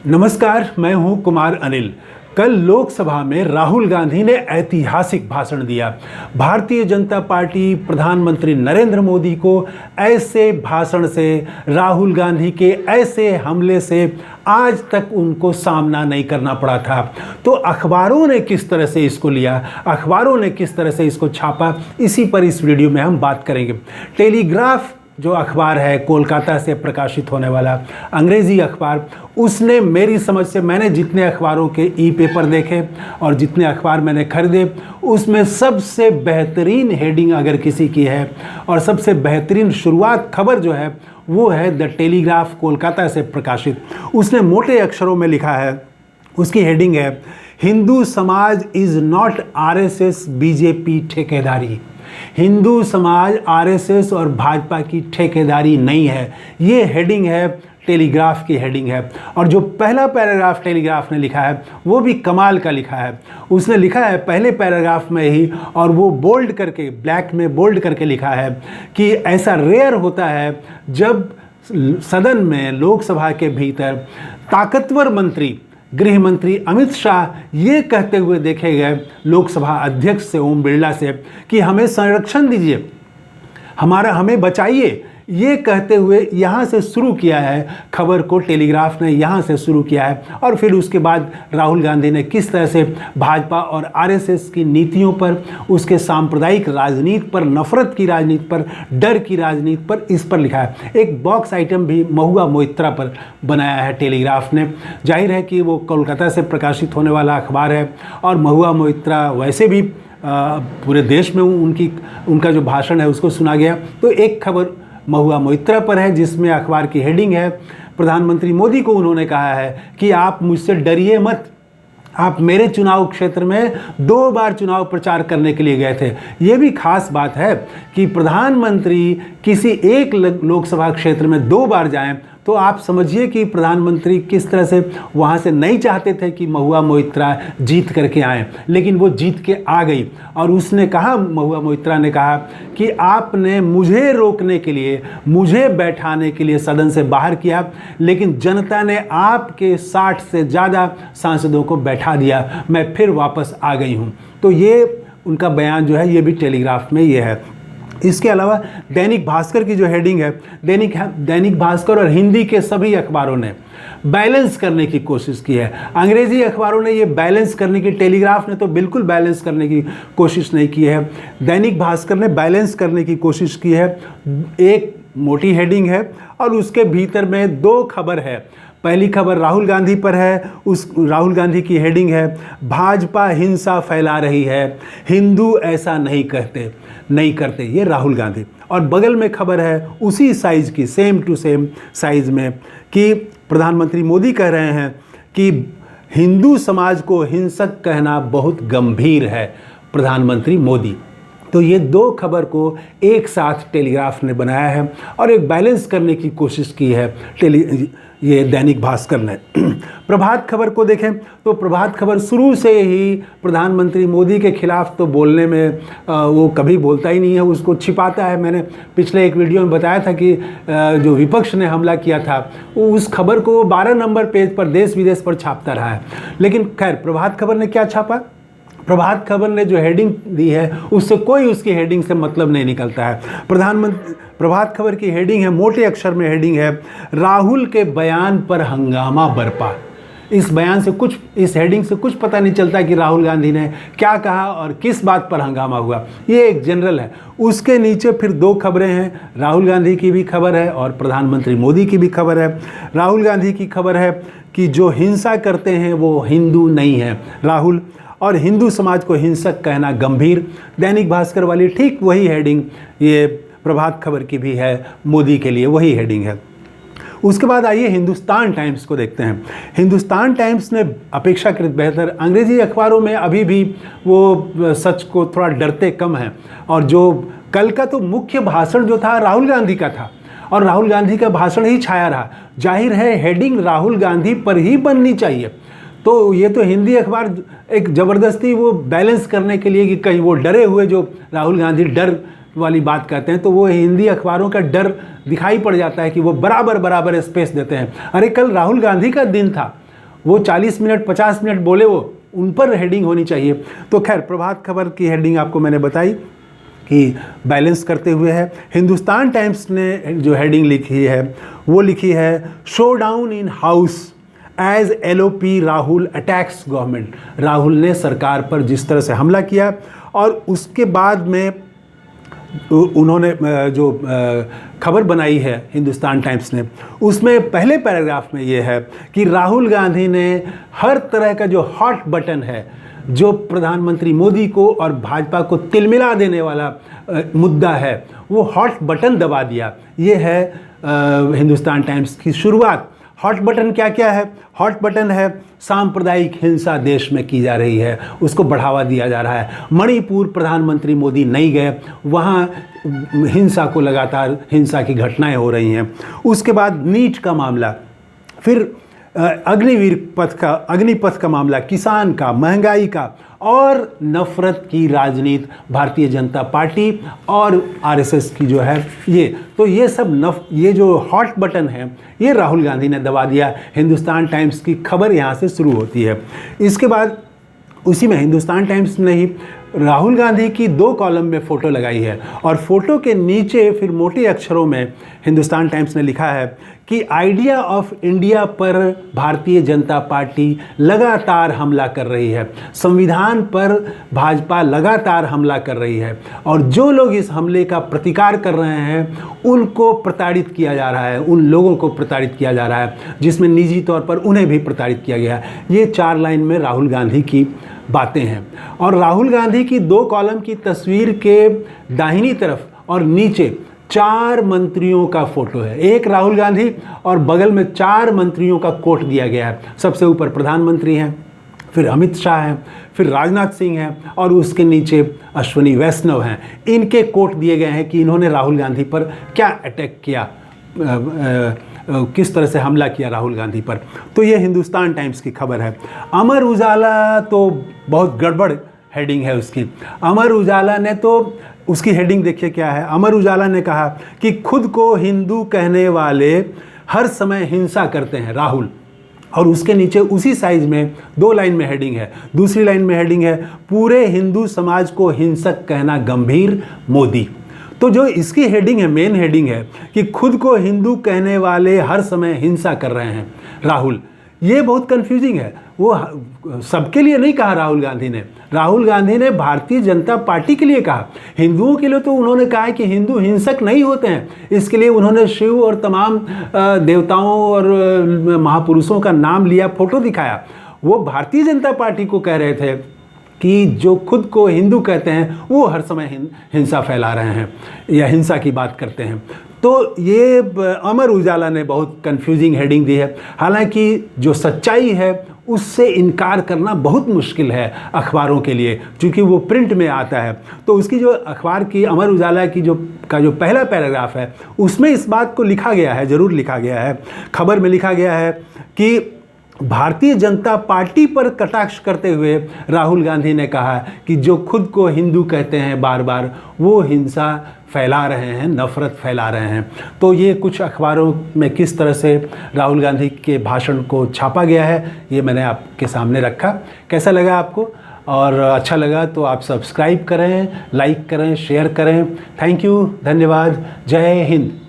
नमस्कार, मैं हूं कुमार अनिल। कल लोकसभा में राहुल गांधी ने ऐतिहासिक भाषण दिया। भारतीय जनता पार्टी प्रधानमंत्री नरेंद्र मोदी को ऐसे भाषण से, राहुल गांधी के ऐसे हमले से आज तक उनको सामना नहीं करना पड़ा था। तो अखबारों ने किस तरह से इसको लिया, अखबारों ने किस तरह से इसको छापा, इसी पर इस वीडियो में हम बात करेंगे। टेलीग्राफ जो अखबार है, कोलकाता से प्रकाशित होने वाला अंग्रेज़ी अखबार, उसने मेरी समझ से, मैंने जितने अखबारों के ई पेपर देखे और जितने अखबार मैंने खरीदे, उसमें सबसे बेहतरीन हेडिंग अगर किसी की है और सबसे बेहतरीन शुरुआत खबर जो है वो है द टेलीग्राफ कोलकाता से प्रकाशित। उसने मोटे अक्षरों में लिखा है, उसकी हेडिंग है, हिंदू समाज इज़ नॉट आरएसएस बीजेपी ठेकेदारी। हिंदू समाज आरएसएस और भाजपा की ठेकेदारी नहीं है। ये हेडिंग है, टेलीग्राफ की हेडिंग है। और जो पहला पैराग्राफ टेलीग्राफ ने लिखा है वो भी कमाल का लिखा है। उसने लिखा है पहले पैराग्राफ में ही, और वो बोल्ड करके, ब्लैक में बोल्ड करके लिखा है कि ऐसा रेयर होता है जब सदन में, लोकसभा के भीतर ताकतवर मंत्री, गृह मंत्री अमित शाह ये कहते हुए देखे गए लोकसभा अध्यक्ष से, ओम बिरला से, कि हमें संरक्षण दीजिए, हमें बचाइए। ये कहते हुए यहाँ से शुरू किया है खबर को, टेलीग्राफ ने यहाँ से शुरू किया है। और फिर उसके बाद राहुल गांधी ने किस तरह से भाजपा और आरएसएस की नीतियों पर, उसके सांप्रदायिक राजनीति पर, नफरत की राजनीति पर, डर की राजनीति पर, इस पर लिखा है। एक बॉक्स आइटम भी महुआ मोइत्रा पर बनाया है टेलीग्राफ ने। जाहिर है कि वो कोलकाता से प्रकाशित होने वाला अखबार है और महुआ मोइत्रा वैसे भी पूरे देश में उनका जो भाषण है उसको सुना गया। तो एक खबर महुआ मोइत्रा पर है जिसमें अखबार की हेडिंग है, प्रधानमंत्री मोदी को उन्होंने कहा है कि आप मुझसे डरिए मत। आप मेरे चुनाव क्षेत्र में 2 बार चुनाव प्रचार करने के लिए गए थे। ये भी खास बात है कि प्रधानमंत्री किसी एक लोकसभा क्षेत्र में 2 बार जाएं, तो आप समझिए कि प्रधानमंत्री किस तरह से वहाँ से नहीं चाहते थे कि महुआ मोइत्रा जीत करके आएँ, लेकिन वो जीत के आ गई। और उसने कहा, महुआ मोइत्रा ने कहा कि आपने मुझे रोकने के लिए, मुझे बैठाने के लिए सदन से बाहर किया, लेकिन जनता ने आपके 60 से ज़्यादा सांसदों को बैठा दिया, मैं फिर वापस आ गई हूँ। तो ये उनका बयान जो है ये भी टेलीग्राफ में ये है। इसके अलावा दैनिक भास्कर की जो हेडिंग है, दैनिक भास्कर और हिंदी के सभी अखबारों ने बैलेंस करने की कोशिश की है। अंग्रेज़ी अखबारों ने ये बैलेंस करने की, टेलीग्राफ ने तो बिल्कुल बैलेंस करने की कोशिश नहीं की है। दैनिक भास्कर ने बैलेंस करने की कोशिश की है। एक मोटी हेडिंग है और उसके भीतर में 2 खबर है। पहली खबर राहुल गांधी पर है, उस राहुल गांधी की हेडिंग है, भाजपा हिंसा फैला रही है, हिंदू ऐसा नहीं करते, ये राहुल गांधी। और बगल में खबर है उसी साइज की, सेम टू सेम साइज में, कि प्रधानमंत्री मोदी कह रहे हैं कि हिंदू समाज को हिंसक कहना बहुत गंभीर है, प्रधानमंत्री मोदी। तो ये 2 खबर को एक साथ टेलीग्राफ ने बनाया है और एक बैलेंस करने की कोशिश की है ये दैनिक भास्कर ने। प्रभात खबर को देखें तो प्रभात खबर शुरू से ही प्रधानमंत्री मोदी के खिलाफ तो बोलने में वो कभी बोलता ही नहीं है, उसको छिपाता है। मैंने पिछले एक वीडियो में बताया था कि जो विपक्ष ने हमला किया था वो उस खबर को 12 नंबर पेज पर देश विदेश पर छापता रहा है। लेकिन खैर, प्रभात खबर ने क्या छापा? प्रभात खबर ने जो हेडिंग दी है उससे कोई उसकी हेडिंग से मतलब नहीं निकलता है। प्रभात खबर की हेडिंग है, मोटे अक्षर में हेडिंग है, राहुल के बयान पर हंगामा बरपा। इस बयान से कुछ, इस हेडिंग से कुछ पता नहीं चलता कि राहुल गांधी ने क्या कहा और किस बात पर हंगामा हुआ। ये एक जनरल है। उसके नीचे फिर 2 खबरें हैं, राहुल गांधी की भी खबर है और प्रधानमंत्री मोदी की भी खबर है। राहुल गांधी की खबर है कि जो हिंसा करते हैं वो हिंदू नहीं है राहुल, और हिंदू समाज को हिंसक कहना गंभीर। दैनिक भास्कर वाली ठीक वही हेडिंग ये प्रभात खबर की भी है, मोदी के लिए वही हेडिंग है। उसके बाद आइए हिंदुस्तान टाइम्स को देखते हैं। हिंदुस्तान टाइम्स ने अपेक्षाकृत बेहतर, अंग्रेज़ी अखबारों में अभी भी वो सच को थोड़ा डरते कम हैं, और जो कल का तो मुख्य भाषण जो था राहुल गांधी का था और राहुल गांधी का भाषण ही छाया रहा। जाहिर है हेडिंग राहुल गांधी पर ही बननी चाहिए। तो ये तो हिंदी अखबार एक ज़बरदस्ती वो बैलेंस करने के लिए कि कहीं वो डरे हुए, जो राहुल गांधी डर वाली बात कहते हैं, तो वो हिंदी अखबारों का डर दिखाई पड़ जाता है कि वो बराबर स्पेस देते हैं। अरे कल राहुल गांधी का दिन था, वो 40 मिनट 50 मिनट बोले, वो उन पर हेडिंग होनी चाहिए। तो खैर, प्रभात खबर की हेडिंग आपको मैंने बताई कि बैलेंस करते हुए है। हिंदुस्तान टाइम्स ने जो हेडिंग लिखी है वो लिखी है show down in house as LOP Rahul attacks government. Rahul ने सरकार पर जिस तरह से हमला किया, और उसके बाद में उन्होंने जो खबर बनाई है हिंदुस्तान टाइम्स ने, उसमें पहले पैराग्राफ में ये है कि राहुल गांधी ने हर तरह का जो हॉट बटन है, जो प्रधानमंत्री मोदी को और भाजपा को तिलमिला देने वाला मुद्दा है, वो हॉट बटन दबा दिया। ये है हिंदुस्तान टाइम्स की शुरुआत। हॉट बटन क्या क्या है? हॉट बटन है सांप्रदायिक हिंसा देश में की जा रही है, उसको बढ़ावा दिया जा रहा है। मणिपुर प्रधानमंत्री मोदी नहीं गए, वहाँ हिंसा को लगातार हिंसा की घटनाएं हो रही हैं। उसके बाद नीट का मामला, फिर अग्निपथ का मामला, किसान का, महंगाई का, और नफरत की राजनीति भारतीय जनता पार्टी और RSS की जो है ये, तो ये सब ये जो हॉट बटन है ये राहुल गांधी ने दबा दिया। हिंदुस्तान टाइम्स की खबर यहाँ से शुरू होती है। इसके बाद उसी में हिंदुस्तान टाइम्स ने ही राहुल गांधी की 2 कॉलम में फ़ोटो लगाई है, और फोटो के नीचे फिर मोटे अक्षरों में हिंदुस्तान टाइम्स ने लिखा है कि आइडिया ऑफ इंडिया पर भारतीय जनता पार्टी लगातार हमला कर रही है, संविधान पर भाजपा लगातार हमला कर रही है, और जो लोग इस हमले का प्रतिकार कर रहे हैं उनको प्रताड़ित किया जा रहा है, उन लोगों को प्रताड़ित किया जा रहा है, जिसमें निजी तौर पर उन्हें भी प्रताड़ित किया गया है। ये 4 लाइन में राहुल गांधी की बातें हैं। और राहुल गांधी की 2 कॉलम की तस्वीर के दाहिनी तरफ और नीचे 4 मंत्रियों का फोटो है। एक राहुल गांधी और बगल में 4 मंत्रियों का कोट दिया गया है। सबसे ऊपर प्रधानमंत्री हैं, फिर अमित शाह हैं, फिर राजनाथ सिंह हैं, और उसके नीचे अश्विनी वैष्णव हैं। इनके कोट दिए गए हैं कि इन्होंने राहुल गांधी पर क्या अटैक किया, किस तरह से हमला किया राहुल गांधी पर। तो ये हिंदुस्तान टाइम्स की खबर है। अमर उजाला तो बहुत गड़बड़ हेडिंग है उसकी। अमर उजाला ने तो उसकी हेडिंग देखिए क्या है। अमर उजाला ने कहा कि खुद को हिंदू कहने वाले हर समय हिंसा करते हैं राहुल, और उसके नीचे उसी साइज में 2 लाइन में हेडिंग है। दूसरी लाइन में हेडिंग है पूरे हिंदू समाज को हिंसक कहना गंभीर मोदी। तो जो इसकी हेडिंग है, मेन हेडिंग है कि खुद को हिंदू कहने वाले हर समय हिंसा कर रहे हैं राहुल, ये बहुत कंफ्यूजिंग है। वो सबके लिए नहीं कहा राहुल गांधी ने। राहुल गांधी ने भारतीय जनता पार्टी के लिए कहा। हिंदुओं के लिए तो उन्होंने कहा है कि हिंदू हिंसक नहीं होते हैं। इसके लिए उन्होंने शिव और तमाम देवताओं और महापुरुषों का नाम लिया, फोटो दिखाया। वो भारतीय जनता पार्टी को कह रहे थे कि जो खुद को हिंदू कहते हैं वो हर समय हिंसा फैला रहे हैं या हिंसा की बात करते हैं। तो ये अमर उजाला ने बहुत कंफ्यूजिंग हेडिंग दी है। हालांकि जो सच्चाई है उससे इनकार करना बहुत मुश्किल है अखबारों के लिए, क्योंकि वो प्रिंट में आता है। तो उसकी जो अखबार की अमर उजाला की जो पहला पैराग्राफ है उसमें इस बात को लिखा गया है, ज़रूर लिखा गया है, खबर में लिखा गया है कि भारतीय जनता पार्टी पर कटाक्ष करते हुए राहुल गांधी ने कहा कि जो खुद को हिंदू कहते हैं बार बार वो हिंसा फैला रहे हैं, नफरत फैला रहे हैं। तो ये कुछ अखबारों में किस तरह से राहुल गांधी के भाषण को छापा गया है ये मैंने आपके सामने रखा। कैसा लगा आपको? और अच्छा लगा तो आप सब्सक्राइब करें, लाइक करें, शेयर करें। थैंक यू, धन्यवाद, जय हिंद।